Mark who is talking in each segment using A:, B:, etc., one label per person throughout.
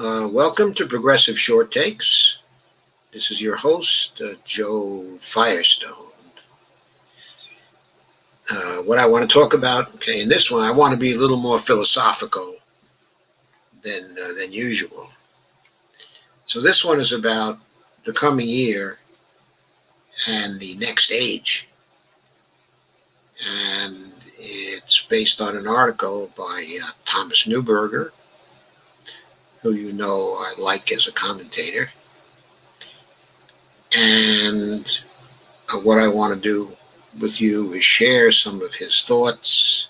A: Welcome to Progressive Short Takes. This is your host, Joe Firestone. What I want to talk about, in this one, I want to be a little more philosophical than usual. So this one is about the coming year and the next age. And it's based on an article by Thomas Neuberger, who you know I like as a commentator. And what I want to do with you is share some of his thoughts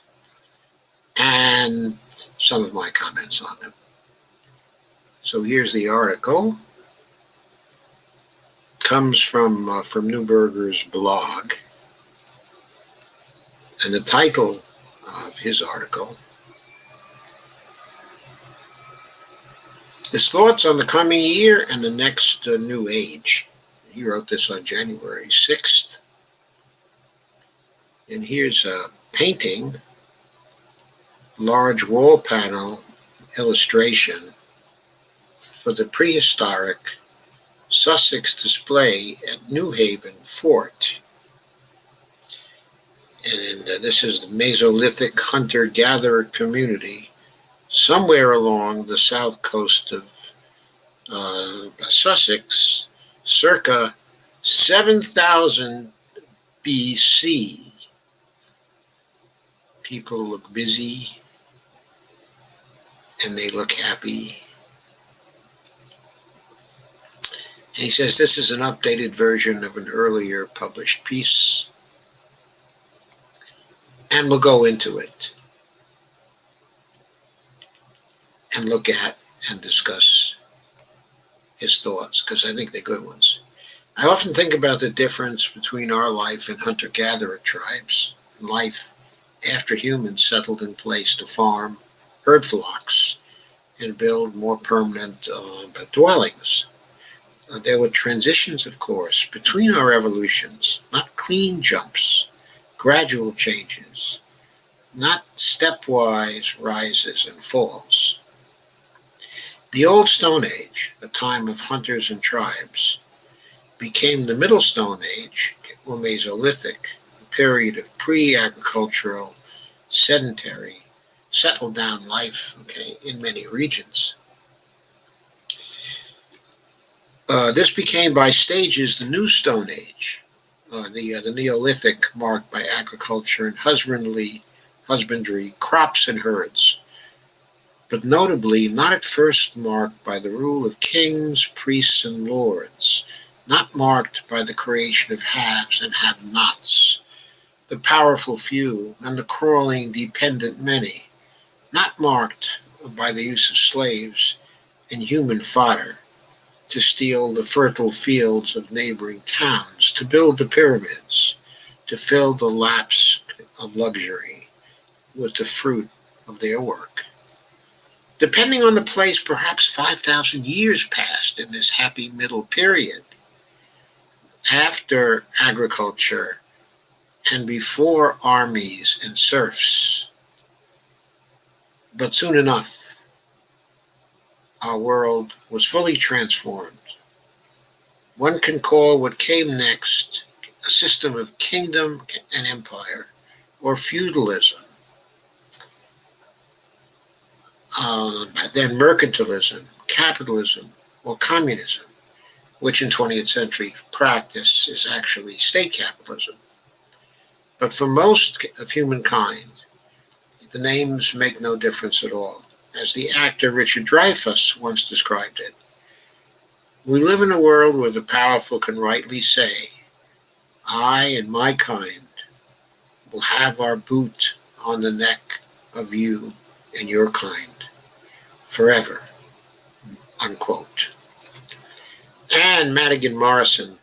A: and some of my comments on them. So here's the article. It comes from Neuberger's blog. And the title of his article is Thoughts on the Coming Year and the Next New Age. He wrote this on January 6th. And here's a painting, large wall panel illustration for the prehistoric Sussex display at New Haven Fort. And this is the Mesolithic hunter-gatherer community somewhere along the south coast of Sussex, circa 7,000 BC. People look busy and they look happy. And he says this is an updated version of an earlier published piece. And we'll go into it and look at and discuss his thoughts, because I think they're good ones. I often think about the difference between our life and hunter-gatherer tribes and life after humans settled in place to farm, herd flocks, and build more permanent dwellings. There were transitions, of course, between our evolutions, not clean jumps, gradual changes, not stepwise rises and falls. The Old Stone Age, a time of hunters and tribes, became the Middle Stone Age, or Mesolithic, a period of pre-agricultural, sedentary, settled down life, in many regions. This became by stages the New Stone Age, the Neolithic, marked by agriculture and husbandry, crops and herds, but notably not at first marked by the rule of kings, priests, and lords, not marked by the creation of haves and have-nots, the powerful few and the crawling dependent many, not marked by the use of slaves and human fodder to steal the fertile fields of neighboring towns, to build the pyramids, to fill the laps of luxury with the fruit of their work. Depending on the place, perhaps 5,000 years passed in this happy middle period, after agriculture and before armies and serfs. But soon enough, our world was fully transformed. One can call what came next a system of kingdom and empire, or feudalism, then mercantilism, capitalism, or communism, which in 20th century practice is actually state capitalism. But for most of humankind, the names make no difference at all. As the actor Richard Dreyfuss once described it, we live in a world where the powerful can rightly say, I and my kind will have our boot on the neck of you and your kind forever, unquote. And Madigan Morrison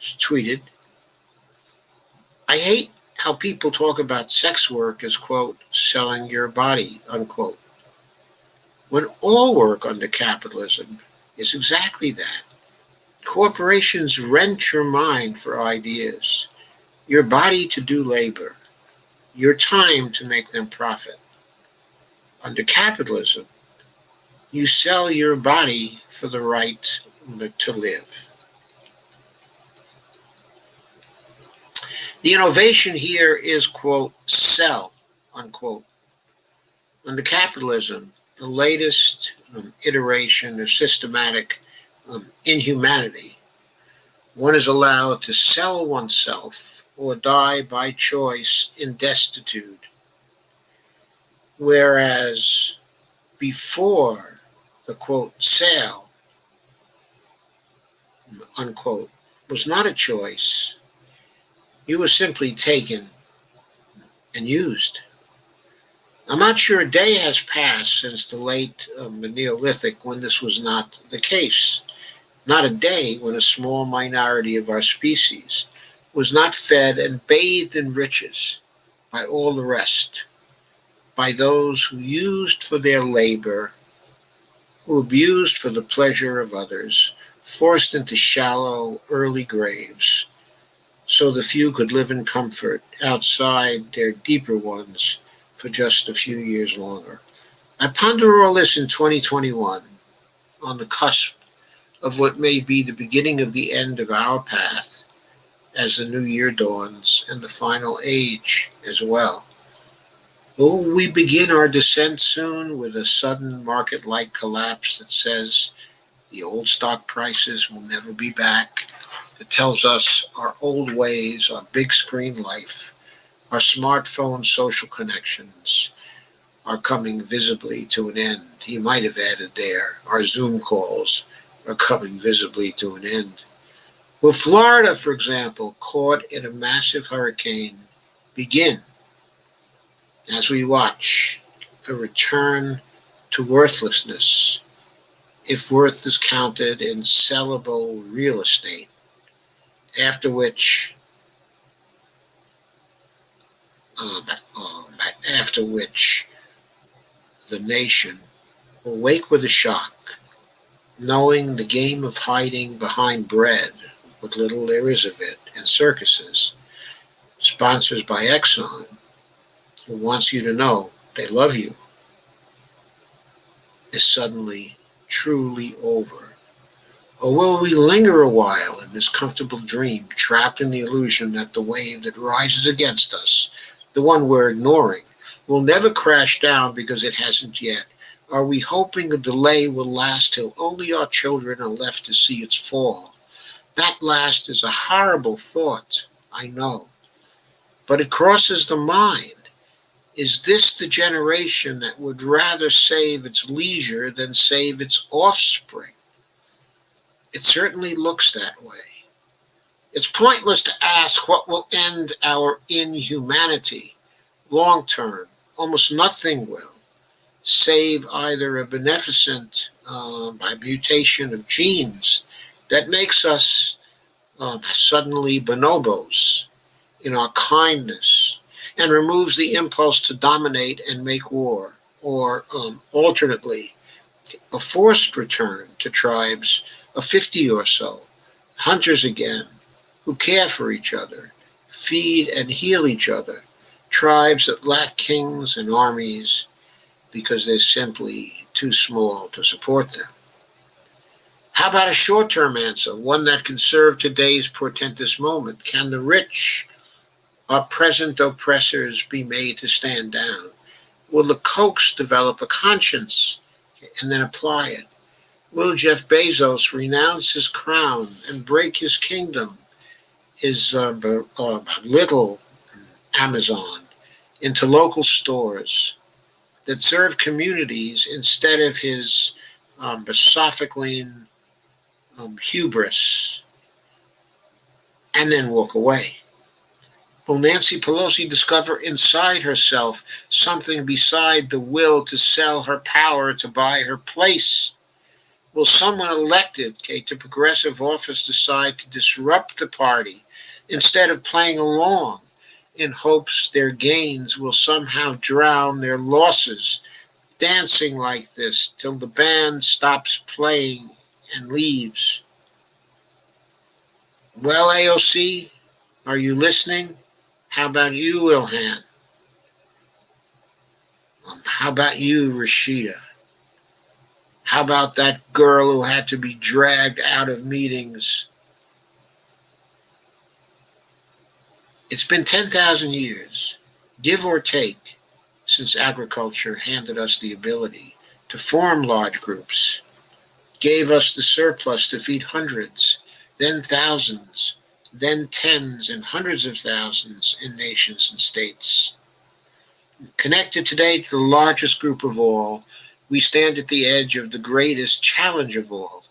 A: tweeted, I hate how people talk about sex work as, quote, selling your body, unquote, when all work under capitalism is exactly that. Corporations rent your mind for ideas, your body to do labor, your time to make them profit. Under capitalism, You sell your body for the right to live. The innovation here is, quote, sell, unquote. Under capitalism, the latest iteration of systematic inhumanity, one is allowed to sell oneself or die by choice in destitute, whereas before the, quote, sale, unquote, was not a choice. You were simply taken and used. I'm not sure a day has passed since the late Neolithic when this was not the case. Not a day when a small minority of our species was not fed and bathed in riches by all the rest, by those who used for their labor, who abused for the pleasure of others, forced into shallow, early graves, so the few could live in comfort outside their deeper ones for just a few years longer. I ponder all this in 2021, on the cusp of what may be the beginning of the end of our path as the new year dawns and the final age as well. Will we begin our descent soon with a sudden market like collapse that says the old stock prices will never be back? It tells us our old ways, our big screen life, our smartphone social connections are coming visibly to an end. He might have added there, our Zoom calls are coming visibly to an end. Will Florida, for example, caught in a massive hurricane, begin, as we watch, a return to worthlessness, if worth is counted in sellable real estate, after which um, um, after which the nation will wake with a shock, knowing the game of hiding behind bread, what little there is of it, and circuses, sponsors by Exxon, who wants you to know they love you, is suddenly truly over? Or will we linger a while in this comfortable dream, trapped in the illusion that the wave that rises against us, the one we're ignoring, will never crash down because it hasn't yet? Are we hoping the delay will last till only our children are left to see its fall? That last is a horrible thought, I know, but it crosses the mind. Is this the generation that would rather save its leisure than save its offspring? It certainly looks that way. It's pointless to ask what will end our inhumanity long term. Almost nothing will, save either a beneficent by mutation of genes that makes us suddenly bonobos in our kindness and removes the impulse to dominate and make war, or alternately, a forced return to tribes of 50 or so, hunters again, who care for each other, feed and heal each other, tribes that lack kings and armies because they're simply too small to support them. How about a short term answer, one that can serve today's portentous moment? Can the rich, our present oppressors, be made to stand down? Will the Kochs develop a conscience and then apply it? Will Jeff Bezos renounce his crown and break his kingdom, his little Amazon, into local stores that serve communities instead of his Sophoclean hubris, and then walk away? Will Nancy Pelosi discover inside herself something beside the will to sell her power to buy her place? Will someone elected to progressive office decide to disrupt the party instead of playing along in hopes their gains will somehow drown their losses, dancing like this till the band stops playing and leaves? Well, AOC, are you listening? How about you, Ilhan? How about you, Rashida? How about that girl who had to be dragged out of meetings? It's been 10,000 years, give or take, since agriculture handed us the ability to form large groups, gave us the surplus to feed hundreds, then thousands, then tens and hundreds of thousands in nations and states. Connected today to the largest group of all, we stand at the edge of the greatest challenge of all.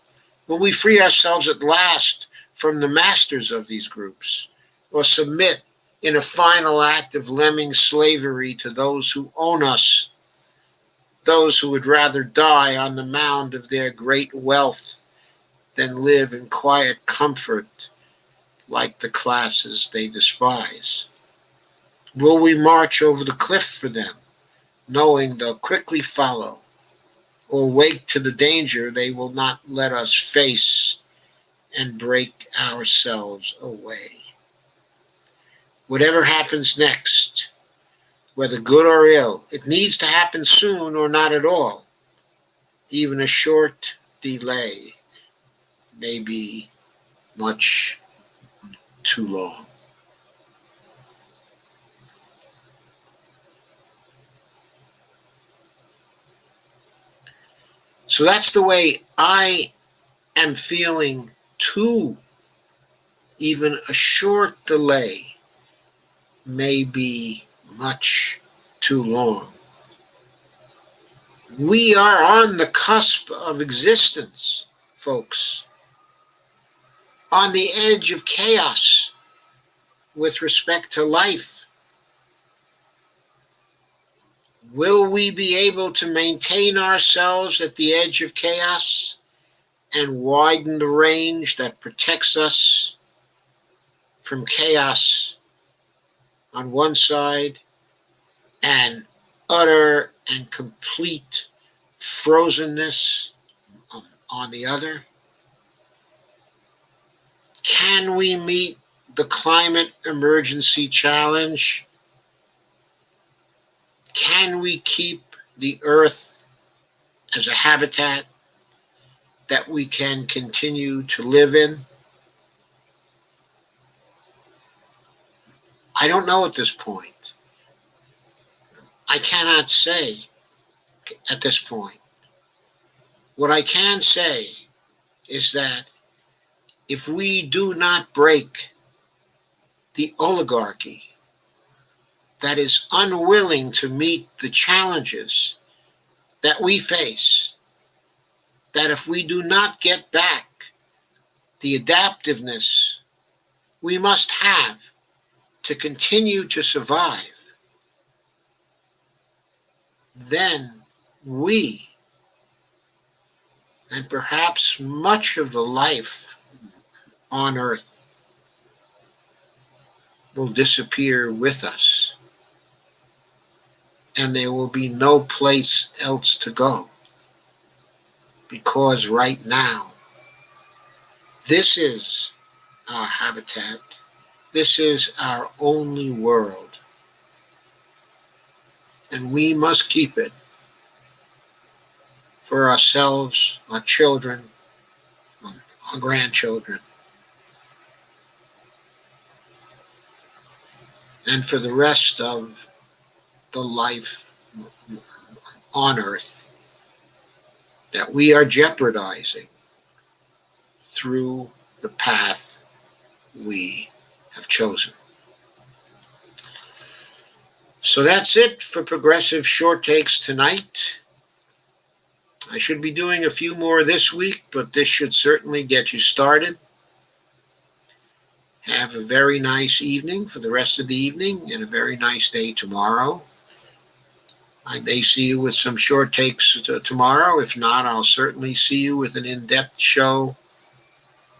A: Will we free ourselves at last from the masters of these groups, or submit in a final act of lemming slavery to those who own us, those who would rather die on the mound of their great wealth than live in quiet comfort like the classes they despise? Will we march over the cliff for them, knowing they'll quickly follow, or wake to the danger they will not let us face and break ourselves away? Whatever happens next, whether good or ill, it needs to happen soon or not at all. Even a short delay may be much too long. So that's the way I am feeling too. Even a short delay may be much too long. We are on the cusp of existence, folks, on the edge of chaos with respect to life. Will we be able to maintain ourselves at the edge of chaos and widen the range that protects us from chaos on one side and utter and complete frozenness on the other? Can we meet the climate emergency challenge? Can we keep the earth as a habitat that we can continue to live in? I don't know at this point. I cannot say at this point. What I can say is that if we do not break the oligarchy that is unwilling to meet the challenges that we face, that if we do not get back the adaptiveness we must have to continue to survive, then we, and perhaps much of the life on Earth, will disappear with us, and there will be no place else to go. Because right now, this is our habitat. This is our only world. And we must keep it for ourselves, our children, our grandchildren, and for the rest of the life on Earth that we are jeopardizing through the path we have chosen. So that's it for Progressive Short Takes tonight. I should be doing a few more this week, but this should certainly get you started. Have a very nice evening for the rest of the evening and a very nice day tomorrow. I may see you with some short takes tomorrow. If not, I'll certainly see you with an in-depth show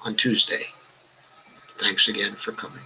A: on Tuesday. Thanks again for coming.